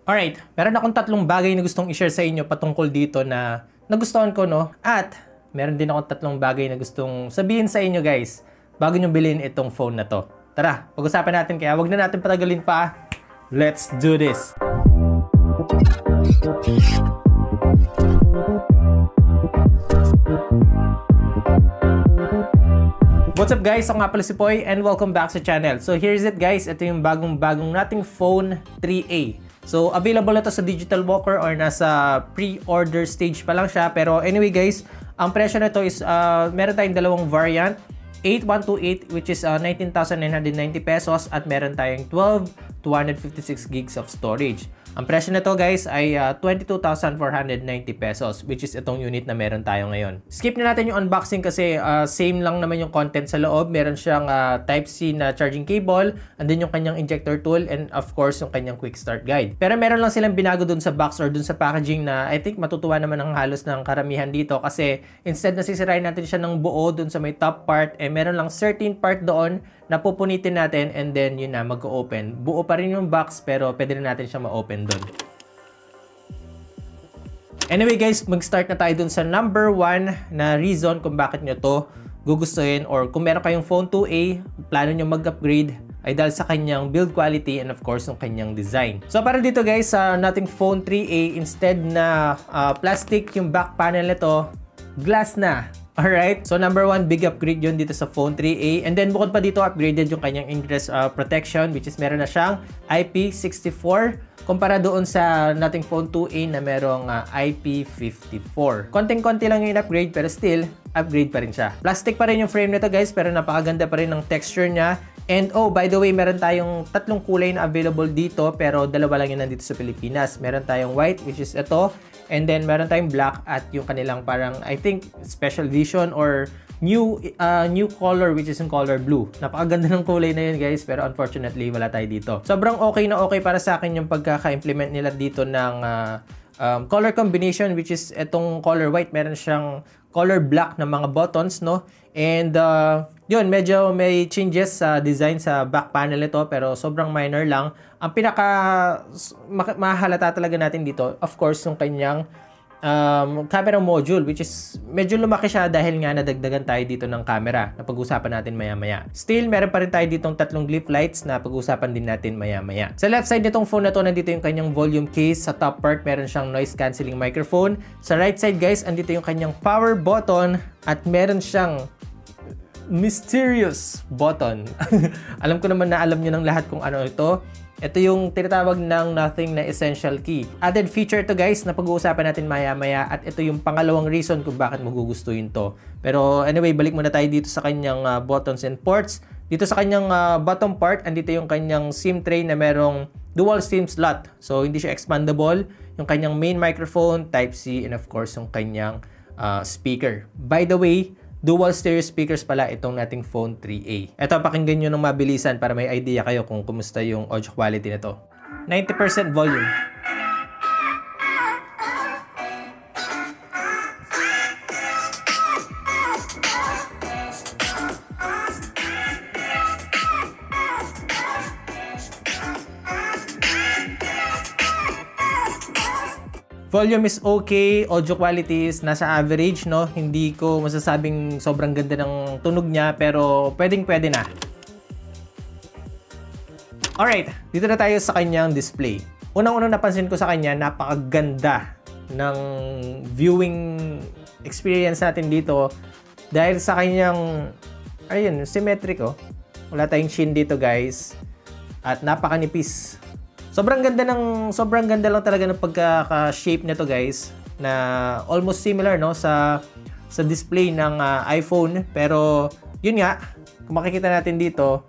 Alright, meron akong tatlong bagay na gustong i-share sa inyo patungkol dito na nagustuhan ko, no? At meron din akong tatlong bagay na gustong sabihin sa inyo, guys, bago nyo bilhin itong phone na to. Tara, pag-usapan natin, kaya wag na natin patagalin pa. Let's do this! What's up, guys? Ako nga pala si Poy and welcome back sa channel. So here's it, guys. Ito yung bagong nating phone 3A. So available na to sa Digital Walker or nasa pre-order stage pa lang siya. Pero anyway, guys, ang presyo na to is meron tayong dalawang variant. 8128 which is 19,990 pesos at meron tayong 12 256 gigs of storage. Ang presyo nito, guys, ay 22,490 pesos, which is itong unit na meron tayo ngayon. Skip na natin yung unboxing kasi same lang naman yung content sa loob. Meron siyang Type-C na charging cable, and then yung kanyang injector tool, and of course yung kanyang quick start guide. Pero meron lang silang binago dun sa box or dun sa packaging na I think matutuwa naman ang halos ng karamihan dito kasi instead na sisirain natin siya ng buo dun sa may top part, meron lang certain part doon na pupunitin natin and then yun na, mag-open. Buo pa rin yung box pero pwede na natin siya ma-open doon. Anyway, guys, mag-start na tayo dun sa number 1 na reason kung bakit nyo to gugustuhin, or kung meron kayong phone 2A, plano nyo mag-upgrade, ay dahil sa kanyang build quality and of course yung kanyang design. So para dito, guys, sa nating phone 3A, instead na plastic yung back panel nito, glass na. Alright, so number 1, big upgrade yun dito sa phone 3A. And then bukod pa dito, upgraded yung kanyang ingress protection, which is meron na siyang IP64 kumpara doon sa nating phone 2A na merong IP54. Konting-konti lang yung upgrade pero still, upgrade pa rin siya. Plastic pa rin yung frame nito, guys, pero napakaganda pa rin ng texture niya. And oh, by the way, meron tayong tatlong kulay na available dito pero dalawa lang yun nandito sa Pilipinas. Meron tayong white, which is ito. And then meron tayong black at yung kanilang parang I think special edition or new color, which is in color blue. Napakaganda ng kulay na yun, guys, pero unfortunately wala tayo dito. Sobrang okay na okay para sa akin yung pagkaka-implement nila dito ng color combination, which is itong color white. Meron siyang color black na mga buttons, no? And yun, medyo may changes sa design sa back panel nito pero sobrang minor lang. Ang pinaka mahalata talaga natin dito, of course, yung kanyang camera module, which is medyo lumaki siya dahil nga nadagdagan tayo dito ng camera na pag-usapan natin maya-maya. Still, meron pa rin tayo ditong tatlong leaf lights na pag-usapan din natin maya-maya. Sa left side nitong phone na to, nandito yung kanyang volume case. Sa top part, meron siyang noise cancelling microphone. Sa right side, guys, andito yung kanyang power button at meron siyang mysterious button. Alam ko naman na alam nyo ng lahat kung ano ito. Ito yung tinatawag ng nothing na essential key. Added feature to, guys, na pag-uusapan natin maya-maya at ito yung pangalawang reason kung bakit magugustuhin to. Pero anyway, balik muna tayo dito sa kanyang buttons and ports. Dito sa kanyang bottom part, andito yung kanyang SIM tray na merong dual SIM slot. So hindi siya expandable. Yung kanyang main microphone, Type-C, and of course yung kanyang speaker. By the way, dual stereo speakers pala itong nating phone 3A. Ito, pakinggan nyo ng mabilisan para may idea kayo kung kumusta yung audio quality nito. 90% volume. Volume is okay, audio quality is nasa average, no? Hindi ko masasabing sobrang ganda ng tunog niya, pero pwedeng-pwede na. Alright, dito na tayo sa kanyang display. Unang-unang napansin ko sa kanya, napakaganda ng viewing experience natin dito dahil sa kanyang, ayun, symmetric, oh. Wala tayong chin dito, guys. At napakanipis. Sobrang ganda lang talaga ng pagkaka-shape nito, guys, na almost similar, no, sa display ng iPhone. Pero yun nga, kung makikita natin dito,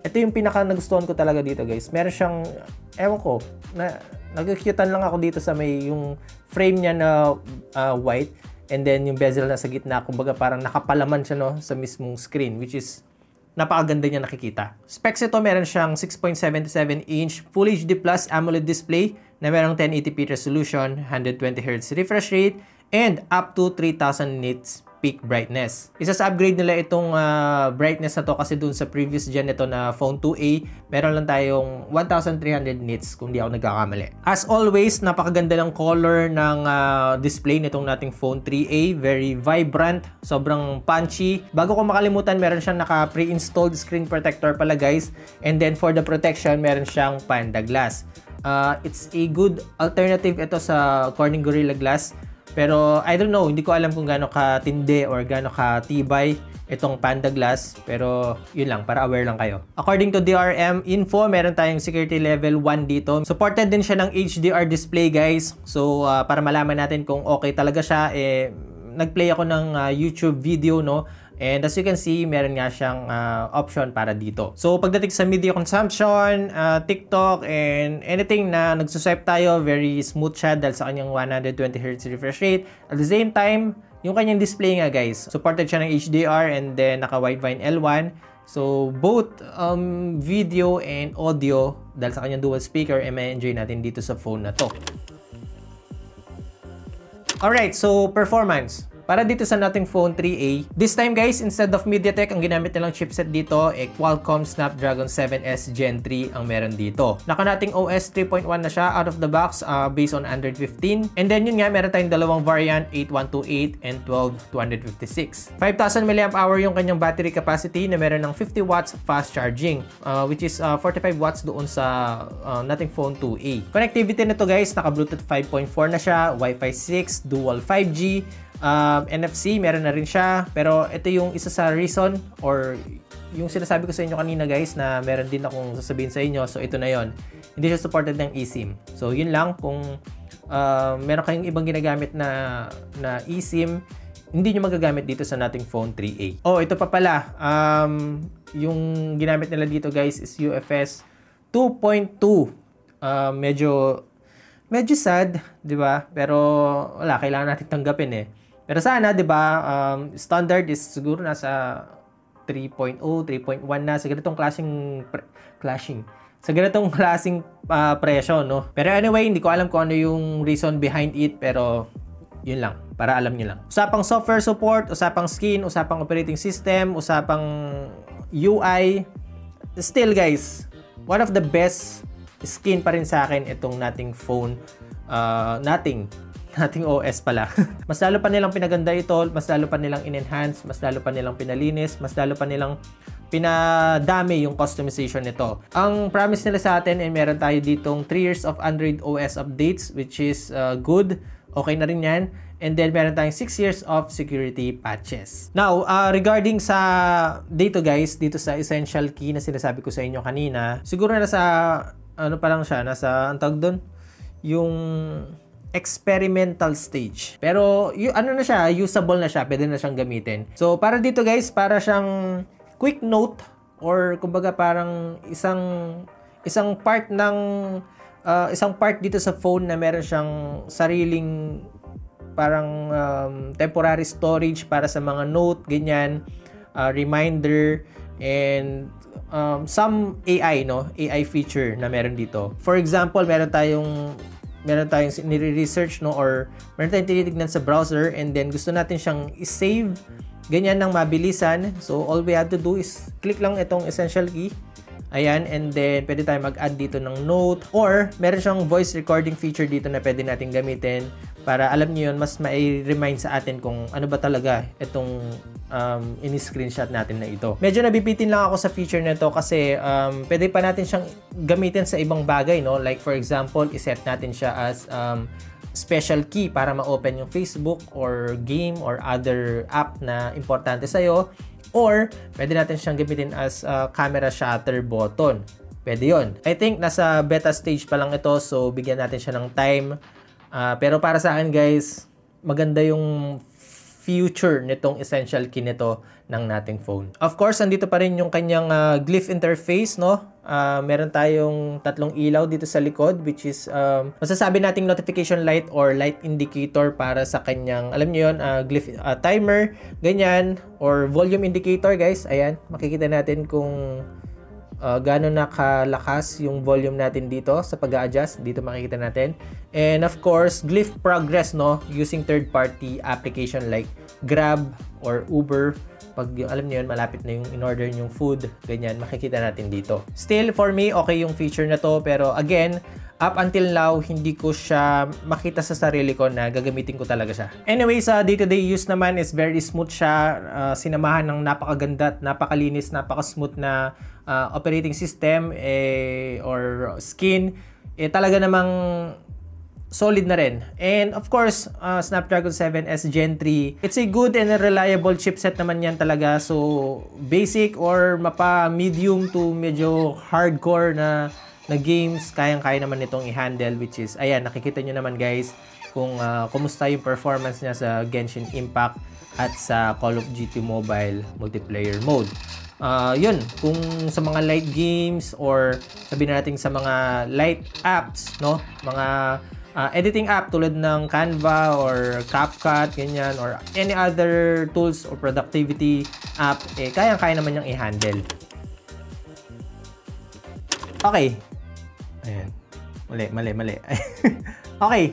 ito yung pinaka nagustuhan ko talaga dito, guys. Meron siyang, ewan ko, nag-cutean lang ako dito sa may yung frame niya na white, and then yung bezel na sa gitna, kumbaga parang nakapalaman siya, no, sa mismong screen, which is napakaganda niya nakikita. Specs ito, meron siyang 6.77-inch Full HD Plus AMOLED display na merong 1080p resolution, 120Hz refresh rate, and up to 3000 nits peak brightness. Isa sa upgrade nila itong brightness na to kasi dun sa previous gen nito na phone 2A, meron lang tayong 1300 nits kung di ako nagkakamali. As always, napakaganda ng color ng display nitong nating phone 3A. Very vibrant, sobrang punchy. Bago ko makalimutan, meron siyang naka pre-installed screen protector pala guys. And then for the protection, meron siyang Panda Glass. It's a good alternative ito sa Corning Gorilla Glass. Pero I don't know, hindi ko alam kung gaano katindi or gaano katibay itong Panda Glass. Pero yun lang, para aware lang kayo. According to DRM info, meron tayong security level 1 dito. Supported din siya ng HDR display guys. So para malaman natin kung okay talaga siya, nag-play ako ng YouTube video, no? And as you can see, meron nga siyang option para dito. So, pagdating sa media consumption, TikTok, and anything na nagsuswipe tayo, very smooth siya dahil sa kanyang 120Hz refresh rate. At the same time, yung kanyang display nga guys, supported siya ng HDR and then naka-Widevine L1. So, both video and audio, dahil sa kanyang dual speaker, may enjoy natin dito sa phone na to. Alright, so performance. Para dito sa nating phone 3A, this time guys, instead of MediaTek, ang ginamit nilang chipset dito, Qualcomm Snapdragon 7S Gen 3 ang meron dito. Naka nating OS 3.1 na siya out of the box based on Android 15. And then yun nga, meron tayong dalawang variant, 8128 and 12256. 5,000 mAh yung kanyang battery capacity na meron ng 50 watts fast charging, which is 45 watts doon sa nating phone 2A. Connectivity nito guys, naka Bluetooth 5.4 na siya, Wi-Fi 6, dual 5G, NFC, meron na rin siya. Pero ito yung isa sa reason or yung sinasabi ko sa inyo kanina guys na meron din akong sasabihin sa inyo. So ito na yon. Hindi siya supported ng eSIM. So yun lang, kung meron kayong ibang ginagamit na eSIM, hindi nyo magagamit dito sa nating phone 3A. Oh, ito pa pala. Yung ginamit nila dito guys is UFS 2.2. Medyo sad, di ba? Pero wala, kailangan natin tanggapin eh. Pero sana, di ba, standard is siguro nasa 3.0, 3.1 na sa ganitong klaseng presyo, no? Pero anyway, hindi ko alam kung ano yung reason behind it, pero yun lang, para alam nyo lang. Usapang software support, usapang skin, usapang operating system, usapang UI. Still guys, one of the best skin pa rin sa akin itong nating phone, nating OS pala. Mas lalo pa nilang pinaganda ito, mas lalo pa nilang in-enhance, mas lalo pa nilang pinalinis, mas lalo pa nilang pinadami yung customization nito. Ang promise nila sa atin ay meron tayo ditong 3 years of Android OS updates, which is good. Okay na rin yan. And then meron tayong 6 years of security patches. Now, regarding sa dito guys, dito sa essential key na sinasabi ko sa inyo kanina, siguro nasa ano pa lang siya, nasa ang tawag doon, yung experimental stage. Pero ano na siya, usable na siya, pwede na siyang gamitin. So para dito guys, para siyang quick note or kumbaga parang isang part dito sa phone na meron siyang sariling parang temporary storage para sa mga note, ganyan, reminder, and some AI, no? AI feature na meron dito. For example, meron tayong nire-research, no, or meron tayong tinitignan sa browser and then gusto natin siyang i-save ganyan ng mabilisan. So all we have to do is click lang itong essential key. Ayan, and then pwede tayo mag-add dito ng note, or meron siyang voice recording feature dito na pwede natin gamitin para alam niyo yun, mas mai-remind sa atin kung ano ba talaga itong in-screenshot natin na ito. Medyo nabibitin lang ako sa feature na ito kasi pwede pa natin siyang gamitin sa ibang bagay, no? Like for example, iset natin siya as special key para ma-open yung Facebook or game or other app na importante sa'yo. Or, pwede natin siyang gamitin as camera shutter button. Pwede yun. I think nasa beta stage pa lang ito, so bigyan natin siya ng time. Pero para sa akin guys, maganda yung future nitong essential key nito ng nating phone. Of course, andito pa rin yung kanyang glyph interface, no? Meron tayong tatlong ilaw dito sa likod, which is masasabi nating notification light or light indicator para sa kanyang, alam niyo yun, glyph timer, ganyan, or volume indicator guys. Ayan, makikita natin kung gaano nakalakas yung volume natin dito sa pag-a-adjust. Dito makikita natin. And of course, glyph progress, no? Using third-party application like Grab or Uber. Pag alam niyo yun, malapit na yung in-order yung food, ganyan, makikita natin dito. Still, for me, okay yung feature na to. Pero again, up until now, hindi ko siya makita sa sarili ko na gagamitin ko talaga siya. Anyway, sa day-to-day use naman is very smooth siya. Sinamahan ng napakaganda at napakalinis, napaka-smooth na operating system or skin. Talaga namang solid na rin. And of course, Snapdragon 7S Gen 3. It's a good and a reliable chipset naman yan talaga. So, basic or mapa-medium to medyo hardcore na games, kayang-kaya naman nitong i-handle, which is, ayan, nakikita nyo naman guys kung kumusta yung performance niya sa Genshin Impact at sa Call of Duty Mobile multiplayer mode. Yun, kung sa mga light games or sabihin natin sa mga light apps, no? Mga editing app tulad ng Canva or CapCut, ganyan, or any other tools or productivity app, kayang-kaya naman niyang i-handle. Okay. Ayan. Mali. Okay.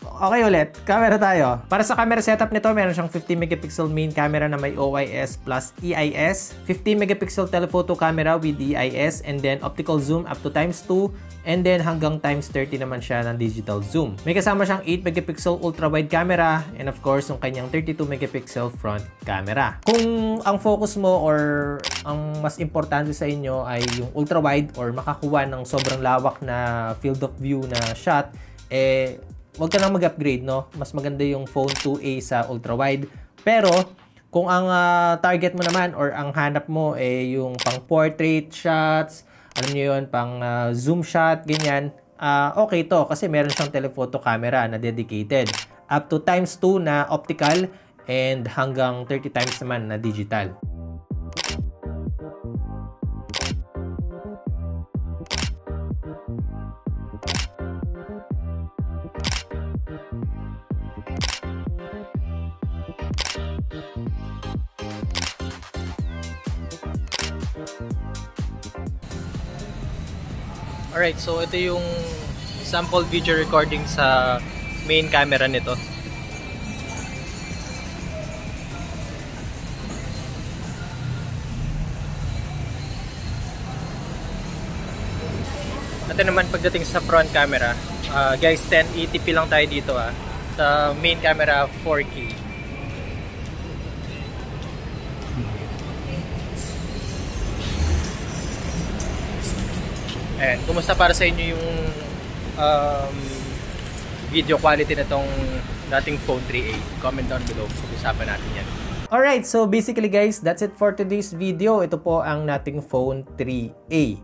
Okay ulit. Camera tayo. Para sa camera setup nito, meron siyang 50 megapixel main camera na may OIS plus EIS, 50 megapixel telephoto camera with EIS, and then optical zoom up to ×2, and then hanggang ×30 naman siya ng digital zoom. May kasama siyang 8 megapixel ultra-wide camera, and of course, yung kanyang 32 megapixel front camera. Kung ang focus mo or ang mas importante sa inyo ay yung ultra-wide or makakuha ng sobrang lawak na field of view na shot, huwag ka nang mag-upgrade, no? Mas maganda yung Phone 2a sa ultra-wide. Pero, kung ang target mo naman or ang hanap mo yung pang portrait shots, alam niyo yun, pang zoom shot, ganyan, okay to kasi meron siyang telephoto camera na dedicated. Up to ×2 na optical and hanggang 30 times naman na digital. Alright, so ito yung sample video recording sa main camera nito. Ito naman pagdating sa front camera, guys, 1080p lang tayo dito sa main camera 4K. Ayan, kumusta para sa inyo yung video quality na tong dating Phone 3a? Comment down below, pag-usapan natin yan. Alright, so basically guys, that's it for today's video. Ito po ang nating Phone 3a.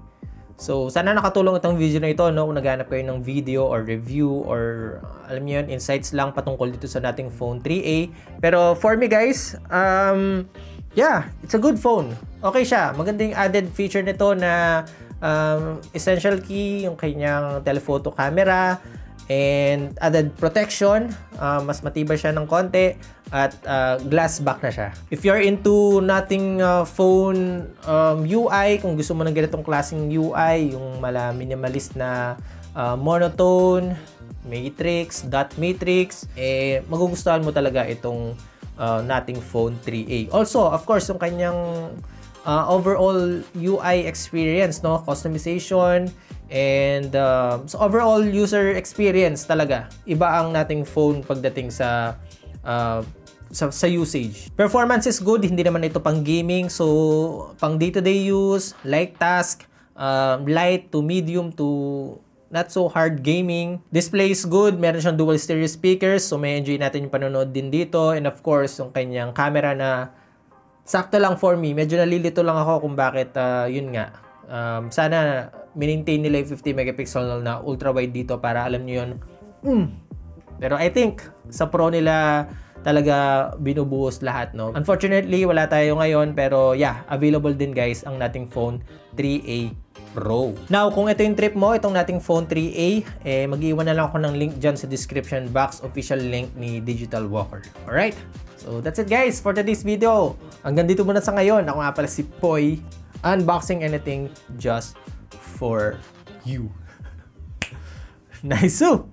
So sana nakatulong itong video na ito, no? Kung naghanap kayo ng video or review or alam niyo yun, insights lang patungkol dito sa nating Phone 3a. Pero for me guys, yeah, it's a good phone. Okay siya, magandang added feature nito na essential key, yung kanyang telephoto camera and added protection, mas matibay siya ng konti at glass back na siya. If you're into nothing phone UI, kung gusto mo ng ganitong klaseng UI, yung minimalist na monotone, matrix, dot matrix, magugustuhan mo talaga itong nating Phone 3a. Also, of course, yung kanyang overall UI experience, no, customization and so overall user experience talaga. Iba ang nating phone pagdating sa usage. Performance is good, hindi naman ito pang gaming, so pang day-to-day use, light task, light to medium to not so hard gaming. Display is good, meron siyang dual stereo speakers, so may enjoy natin yung panonood din dito, and of course yung kanyang camera na sakto lang for me. Medyo nalilito lang ako kung bakit, yun nga. Sana maintain nila yung 50 megapixel na ultra-wide dito para alam nyo yun. Pero I think, sa Pro nila talaga binubuhos lahat, no? Unfortunately, wala tayo ngayon. Pero yeah, available din guys ang nating Phone 3a Pro. Now, kung ito yung trip mo, itong nating Phone 3a, mag-iwan na lang ako ng link dyan sa description box, official link ni Digital Walker. Alright? So, that's it guys for today's video. Hanggang dito muna sa ngayon. Ako nga pala si Poy. unboxing anything just for you. Nice. So,